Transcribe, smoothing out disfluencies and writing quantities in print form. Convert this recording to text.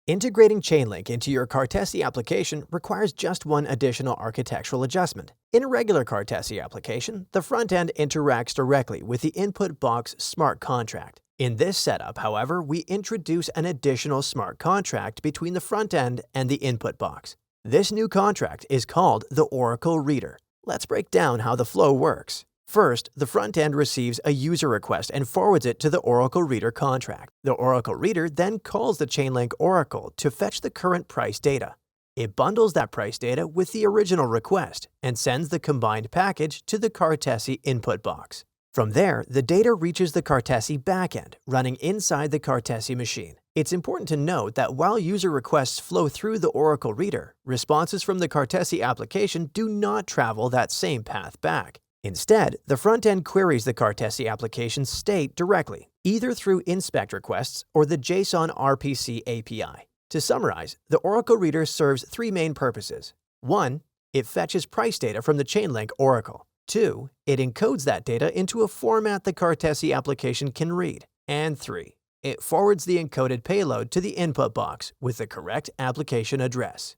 Integrating Chainlink into your Cartesi application requires just one additional architectural adjustment. In a regular Cartesi application, the front end interacts directly with the input box smart contract. In this setup, however, we introduce an additional smart contract between the front end and the input box. This new contract is called the Oracle Reader. Let's break down how the flow works. First, the front end receives a user request and forwards it to the Oracle Reader contract. The Oracle Reader then calls the Chainlink Oracle to fetch the current price data. It bundles that price data with the original request and sends the combined package to the Cartesi input box. From there, the data reaches the Cartesi backend, running inside the Cartesi machine. It's important to note that while user requests flow through the Oracle Reader, responses from the Cartesi application do not travel that same path back. Instead, the front end queries the Cartesi application's state directly, either through inspect requests or the JSON RPC API. To summarize, the Oracle Reader serves three main purposes. 1. It fetches price data from the Chainlink Oracle. 2. It encodes that data into a format the Cartesi application can read. And 3. It forwards the encoded payload to the input box with the correct application address.